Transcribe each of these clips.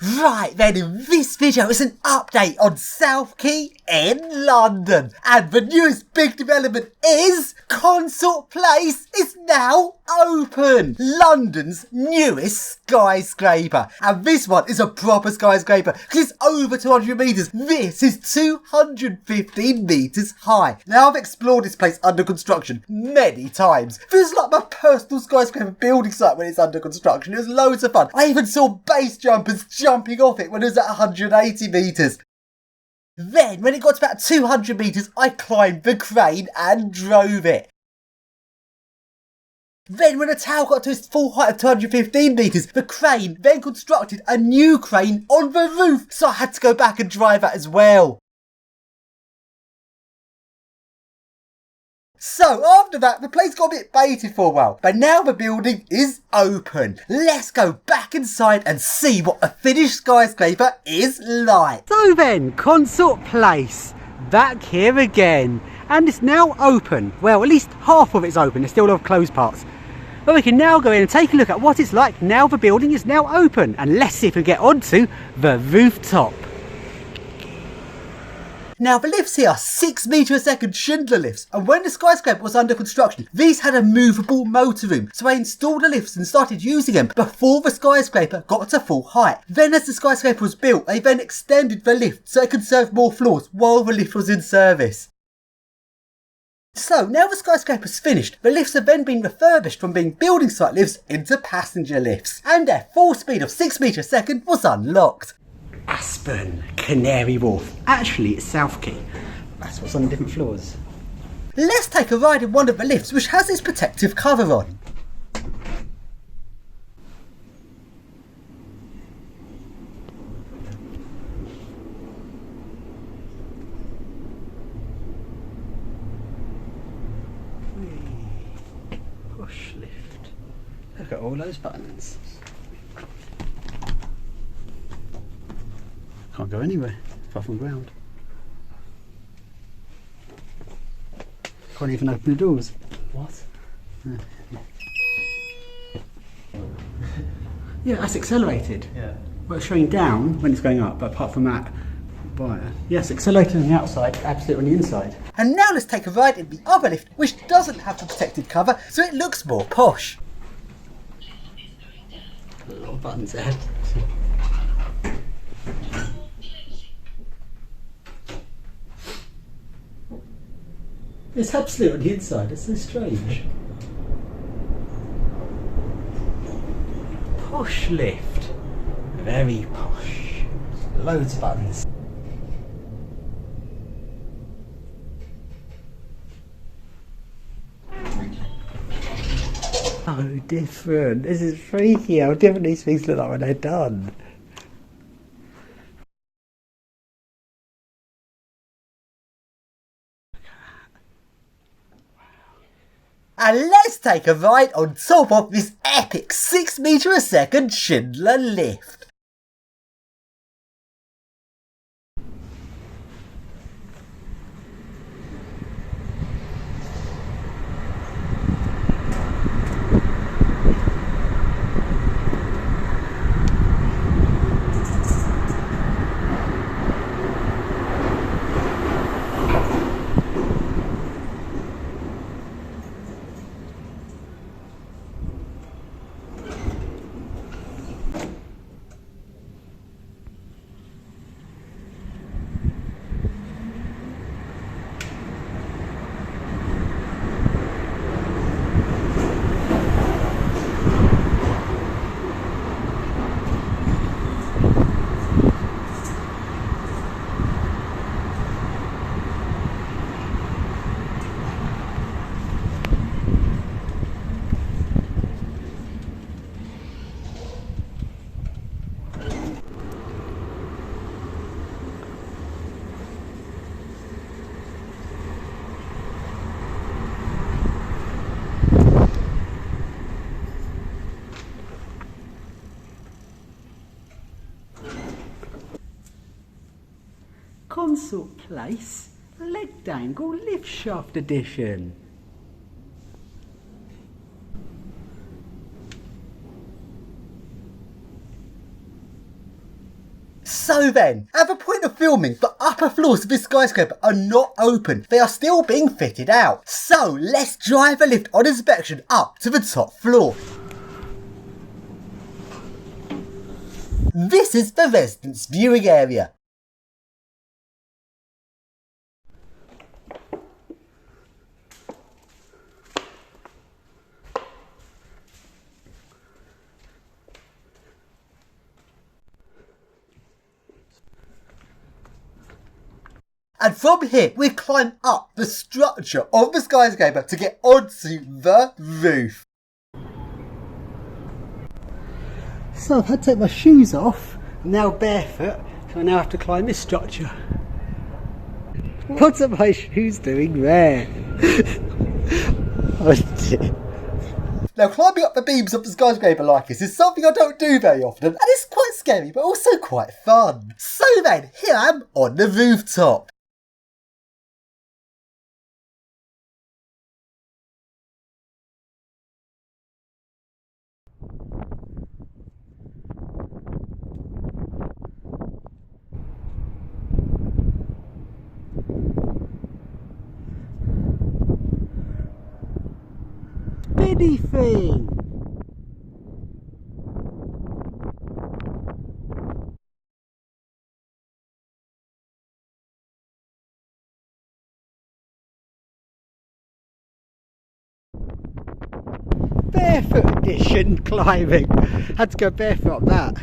Right then, in this video it's an update on South Quay in London, and the newest big development is Consort Place is now open, London's newest skyscraper, and this one is a proper skyscraper because it's over 200 metres. This is 215 metres high. Now, I've explored this place under construction many times. Feels like my personal skyscraper building site when it's under construction. It was loads of fun. I even saw base jumpers jumping off it when it was at 180 metres. Then, when it got to about 200 metres, I climbed the crane and drove it. Then, when the tower got to its full height of 215 metres, the crane then constructed a new crane on the roof, so I had to go back and drive that as well. So, after that, the place got a bit baited for a while, but now the building is open. Let's go back inside and see what a finished skyscraper is like. So then, Consort Place, back here again, and it's now open. Well, at least half of it's open, there's still a lot of closed parts. But we can now go in and take a look at what it's like now the building is now open, and let's see if we get onto the rooftop. Now, the lifts here are 6 metre a second Schindler lifts, and when the skyscraper was under construction, these had a movable motor room, so I installed the lifts and started using them before the skyscraper got to full height. Then as the skyscraper was built, they then extended the lift so it could serve more floors while the lift was in service. So, now the skyscraper's finished, the lifts have then been refurbished from being building site lifts into passenger lifts, and their full speed of 6 metre a second was unlocked. Aspen, Canary Wharf. Actually, it's South Quay. That's what's on the different floors. Let's take a ride in one of the lifts which has its protective cover on. Push lift. Look at all those buttons. Can't go anywhere, far from ground. Can't even open the doors. What? Yeah, that's accelerated. Yeah. Well, it's showing down when it's going up, but apart from that, yes, accelerated on the outside, absolutely on the inside. And now let's take a ride in the other lift, which doesn't have the protected cover, so it looks more posh. A lot of buttons there. It's absolute on the inside, it's so strange. Posh lift. Very posh. Loads of buttons. So different. This is freaky how different these things look like when they're done. And let's take a ride on top of this epic 6 metre a second Schindler lift. Consort Place, leg dangle lift shaft edition. So then, at the point of filming, the upper floors of this skyscraper are not open. They are still being fitted out. So let's drive a lift on inspection up to the top floor. This is the residence viewing area. And from here, we climb up the structure of the skyscraper to get onto the roof. So I've had to take my shoes off, I'm now barefoot, so I now have to climb this structure. What are my shoes doing there? Oh dear. Now climbing up the beams of the skyscraper like this is something I don't do very often, and it's quite scary but also quite fun. So then, here I am on the rooftop. Spinny thing! Barefoot edition climbing. Had to go barefoot up that.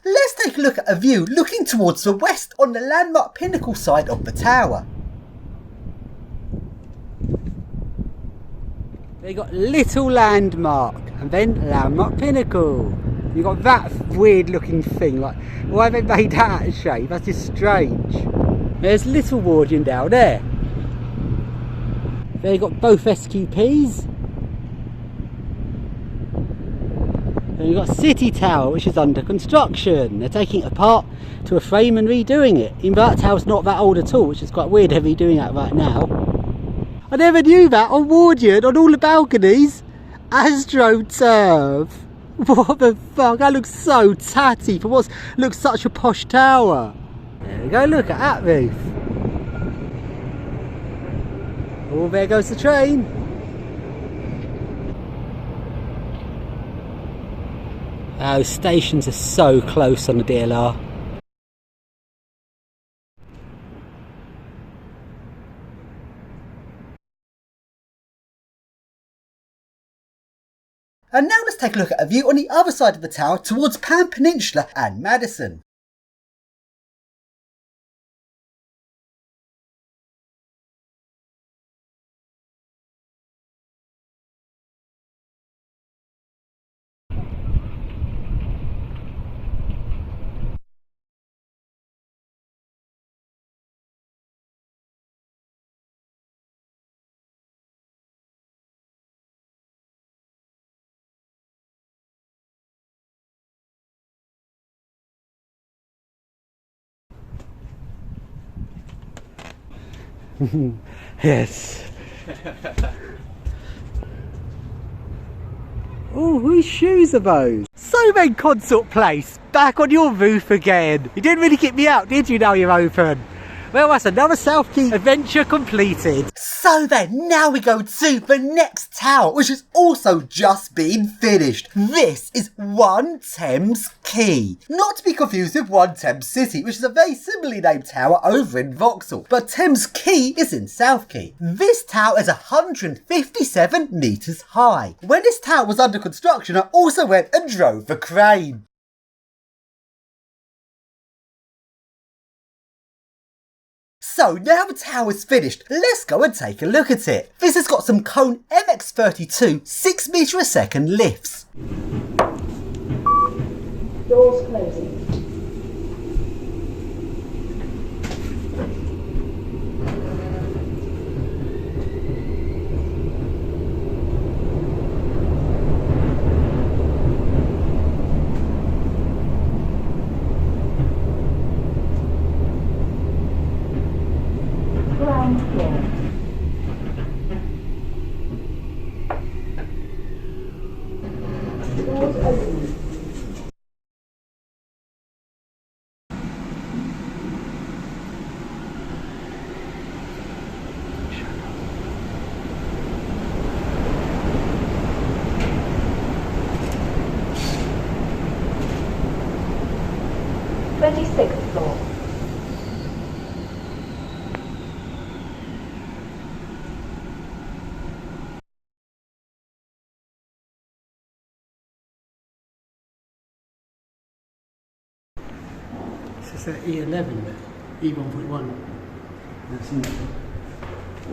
Let's take a look at a view looking towards the west on the landmark pinnacle side of the tower. They got little landmark and then landmark pinnacle. You got that weird looking thing, like why have they made that out of shape? That's just strange. There's Little Wardian down there. They got both SQPs. And you've got City Tower, which is under construction. They're taking it apart to a frame and redoing it. Even though that tower's not that old at all, which is quite weird they're redoing that right now. I never knew that on Wardian, on all the balconies. AstroTurf. What the fuck? That looks so tatty for what looks such a posh tower. There we go, look at that roof. Oh, there goes the train. Those stations are so close on the DLR. And now let's take a look at a view on the other side of the tower towards Pan Peninsula and Madison. Yes. Oh, whose shoes are those? So then, Consort Place, back on your roof again. You didn't really kick me out, did you, now you're open? Well, that's another South Quay adventure completed. So then, now we go to the next tower, which has also just been finished. This is 1 Thames Quay. Not to be confused with 1 Thames City, which is a very similarly named tower over in Vauxhall. But Thames Quay is in South Quay. This tower is 157 metres high. When this tower was under construction, I also went and drove the crane. So now the tower's finished, let's go and take a look at it. This has got some Cone MX32 6 metre a second lifts. Doors closing. Doors open. Twenty-sixth floor. It's at E11, E1.1. That's in there.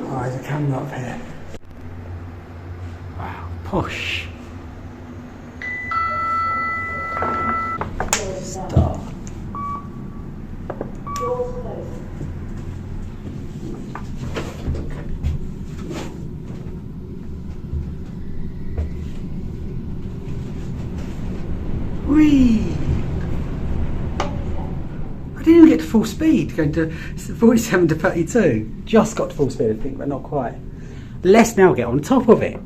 Oh, there's a camera up here. Wow, posh. Start. Doors closing. Whee! I didn't even get to full speed, going to 47 to 32. Just got to full speed, I think, but not quite. Let's now get on top of it.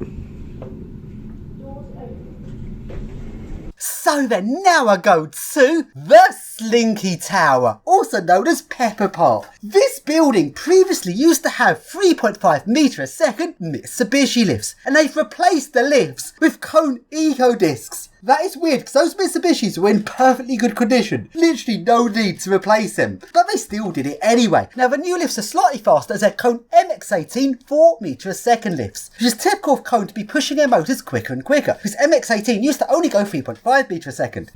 So then now I go to the Slinky Tower, also known as Pepper Park. This building previously used to have 3.5 metre a second Mitsubishi lifts, and they've replaced the lifts with cone eco discs. That is weird because those Mitsubishis were in perfectly good condition. Literally no need to replace them. But they still did it anyway. Now the new lifts are slightly faster as their cone MX-18 4 metre a second lifts, which is typical of cone to be pushing their motors quicker and quicker, because MX-18 used to only go 3.5 metre a second.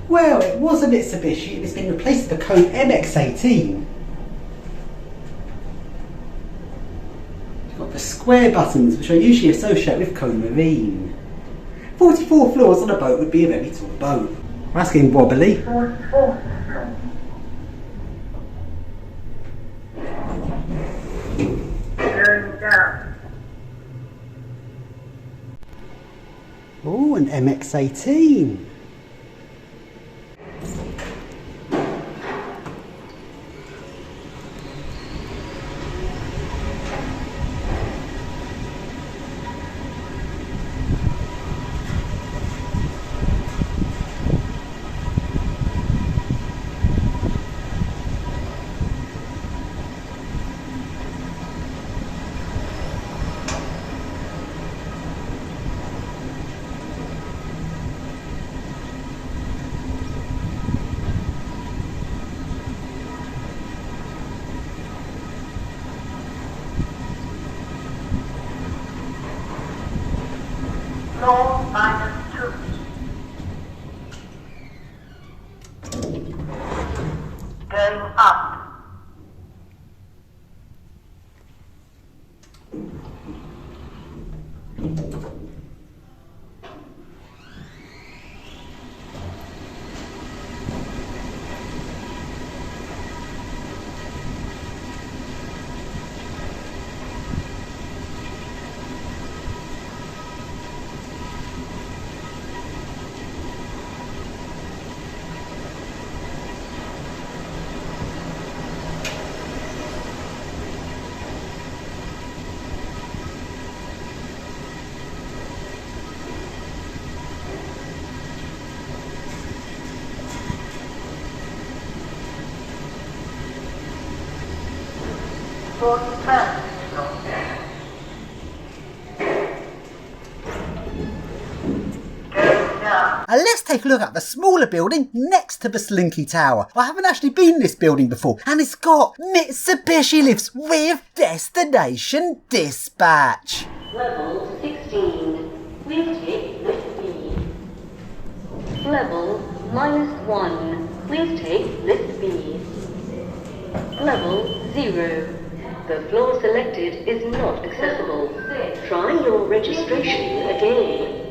Well, it was a Mitsubishi, it's been replaced with the cone MX-18. You've got the square buttons, which I usually associate with cone marine. 44 floors on a boat would be a very tall boat. That's getting wobbly. Oh, an MX-18. Floor -2. Going up. And let's take a look at the smaller building next to the Slinky Tower. I haven't actually been in this building before, and it's got Mitsubishi lifts with destination dispatch. Level 16. Please take lift B. Level -1. Please take lift B. Level 0. The floor selected is not accessible. Try your registration again.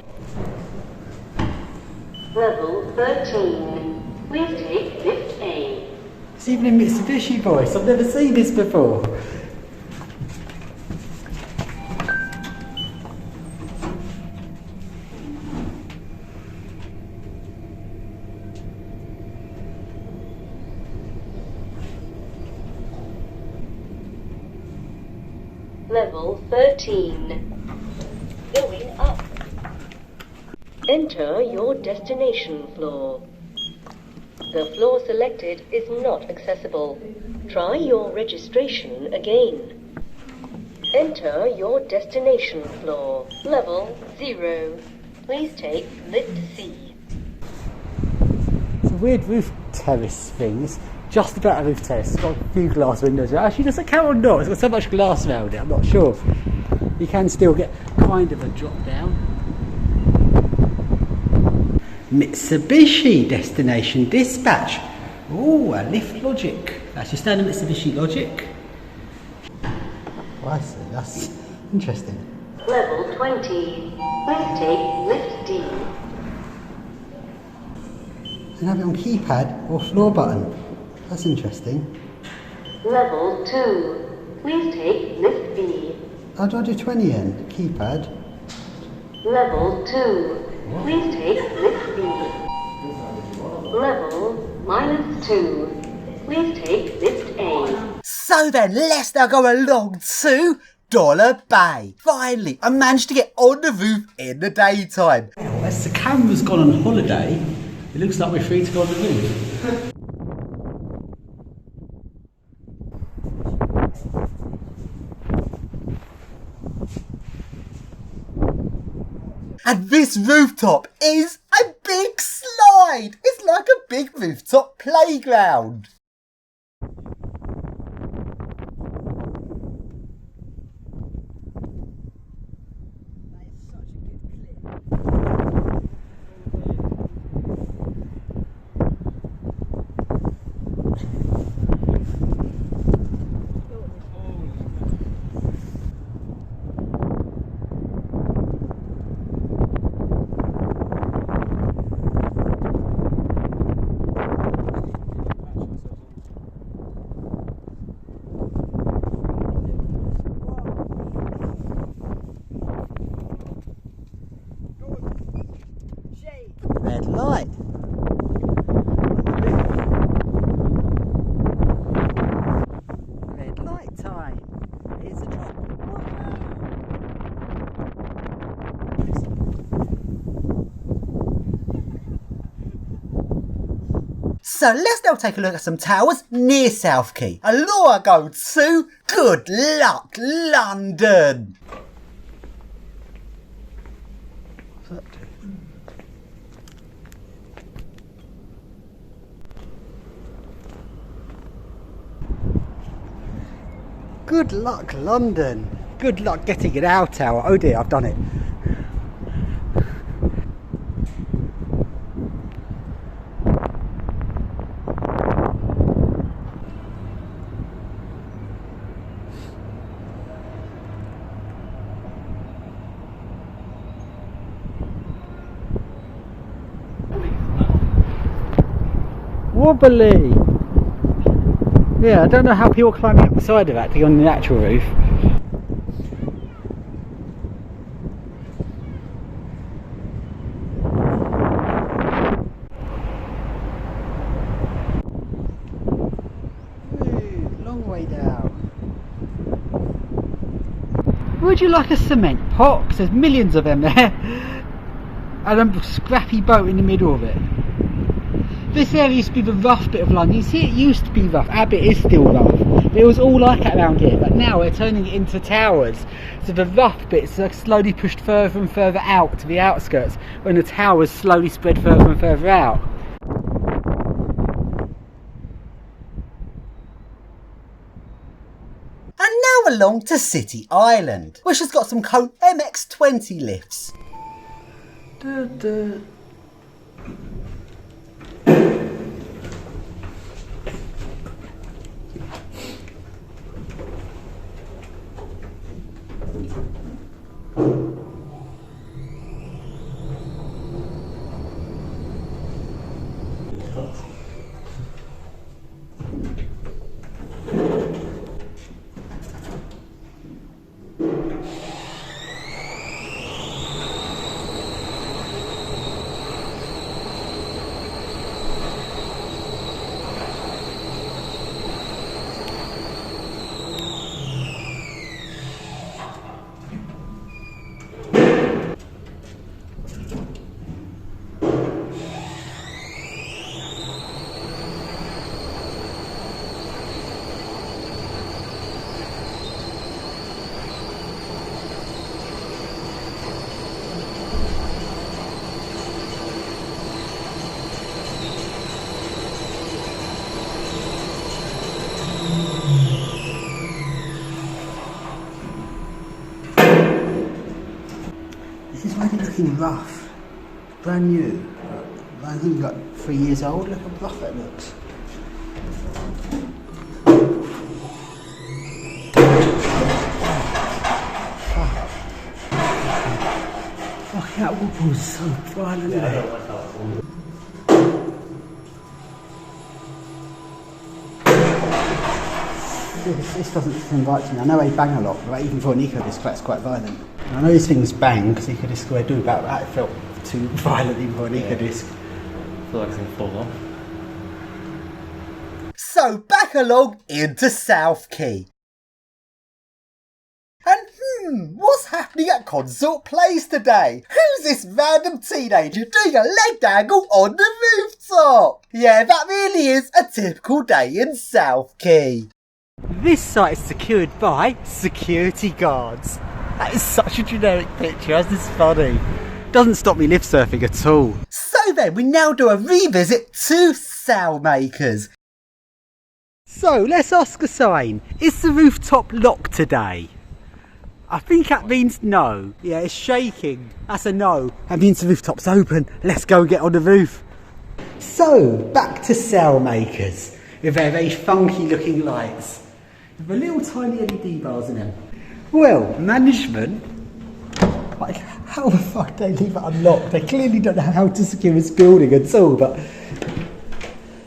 Level 13. Please take lift A. It's even in Mitsubishi voice, I've never seen this before. level 13. Going up. Enter your destination floor. The floor selected is not accessible. Try your registration again. Enter your destination floor, level 0. Please take lift C. It's a weird roof terrace thing. It's just about a roof terrace. It's got a few glass windows. Actually, does it count or not? It's got so much glass around it, I'm not sure. You can still get kind of a drop down. Mitsubishi destination dispatch. Oh, a lift logic. That's your standard Mitsubishi logic. Oh, I see. That's interesting. Level 20. Please take lift D. And have it on keypad or floor button. That's interesting. Level 2. Please take lift B. How do I do 20 in? Keypad. Level 2. Please take lift B. Level -2. Please take lift A. So then, let's now go along to Dollar Bay. Finally, I managed to get on the roof in the daytime. Well, as the camera's gone on holiday, it looks like we're free to go on the roof. And this rooftop is a big slide. It's like a big rooftop playground. Red light. Red light time. Here's a drop. So let's now take a look at some towers near South Quay. And now I go to Good Luck London. What's that do? Good luck, London. Good luck getting it out, tower. Oh dear, I've done it. Wobbly. Yeah, I don't know how people climb up the side of that to go on the actual roof. Ooh, long way down. Would you like a cement pot? 'Cause there's millions of them there. And a scrappy boat in the middle of it. This area used to be the rough bit of London. You see, it used to be rough. Our bit is still rough. But it was all like that around here. But now we're turning it into towers. So the rough bits are slowly pushed further and further out to the outskirts, when the towers slowly spread further and further out. And now along to City Island, which has got some Colt MX-20 lifts. It's already looking rough. Brand new. I think like 3 years old. Look how rough that looks. Fuck, that wobble's so violent. This doesn't seem right to me. I know they bang a lot, but even for an eco-disc that's quite violent. I know these things bang because eco-discs will do about that. It felt too violent even for an eco-disc. I feel like it's going to fall off. So back along into South Quay. And what's happening at Consort Place today? Who's this random teenager doing a leg dangle on the rooftop? Yeah, that really is a typical day in South Quay. This site is secured by security guards. That is such a generic picture, isn't this funny? Doesn't stop me lift surfing at all. So then we now do a revisit to Sullmakers. So let's ask a sign. Is the rooftop locked today? I think that means no. Yeah, it's shaking. That's a no. That means the rooftop's open. Let's go get on the roof. So, back to Sullmakers with their very funky looking lights. With the little tiny LED bars in them. Well, management, like, how the fuck do they leave it unlocked? They clearly don't know how to secure this building at all, but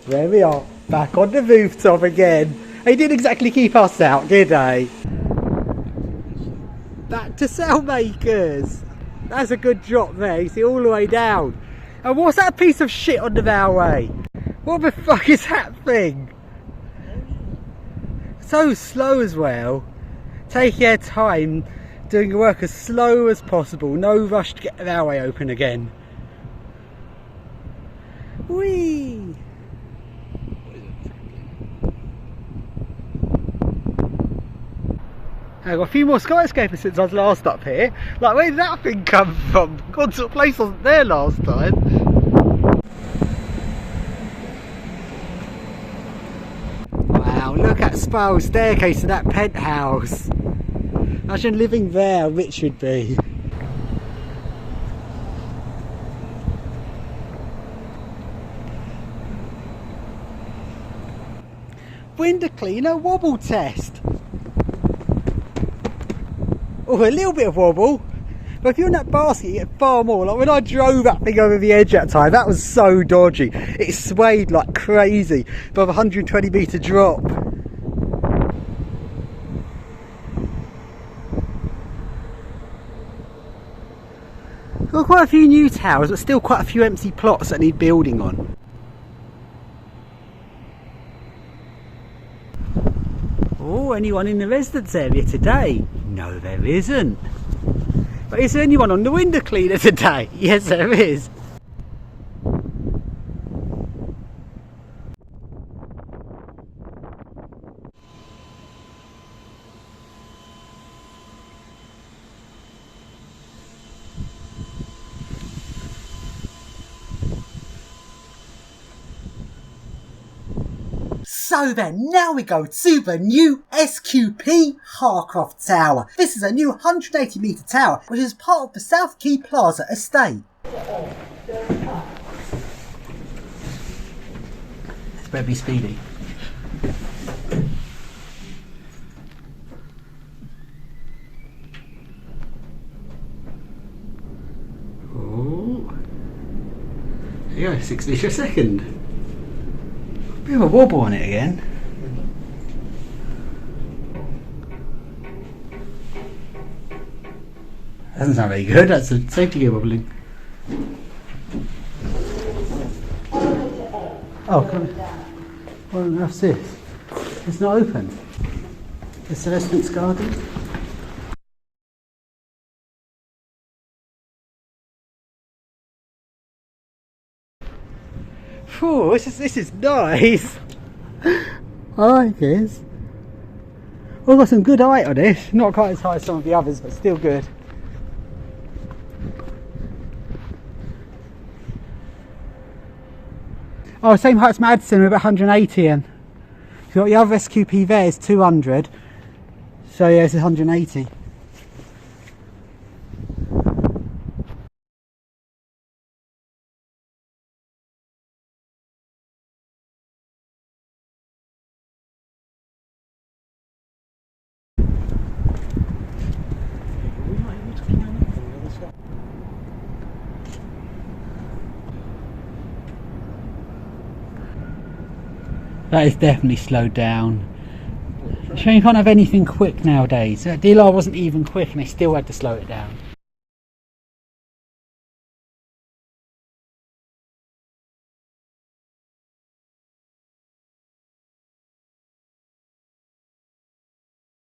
there we are, back on the rooftop again. They didn't exactly keep us out, did they? Back to Sullmakers. That's a good drop there, you see, all the way down. And what's that piece of shit on the railway? What the fuck is that thing? So slow as well. Take your time doing your work as slow as possible. No rush to get the railway open again. Whee! I've got a few more skyscrapers since I was last up here. Like, where did that thing come from? Consort Place wasn't there last time. Wow, look at spiral staircase to that penthouse. Imagine living there, how rich you'd be. Window cleaner wobble test. Oh, a little bit of wobble, but if you're in that basket you get far more. Like when I drove that thing over the edge that time, that was so dodgy. It swayed like crazy above a 120 metre drop. Got quite a few new towers, but still quite a few empty plots that need building on. Oh, anyone in the residence area today? No, there isn't. But is there anyone on the window cleaner today? Yes, there is. So then, now we go to the new SQP Harcourt Tower. This is a new 180 metre tower, which is part of the South Quay Plaza estate. It's better be speedy. Oh, there you go, 6 metres a second. Bit of a wobble on it again. Doesn't sound very good, that's a safety gear wobbling. Oh, come on. What on earth's this? It's not open. The Celestine's garden. Oh, this is nice. I like this. We've got some good height on it. Not quite as high as some of the others, but still good. Oh, same height as Madison, with 180 in. You've got the other SQP there is 200. So yeah, it's 180. That is definitely slowed down. Shame you can't have anything quick nowadays. DLR wasn't even quick and they still had to slow it down.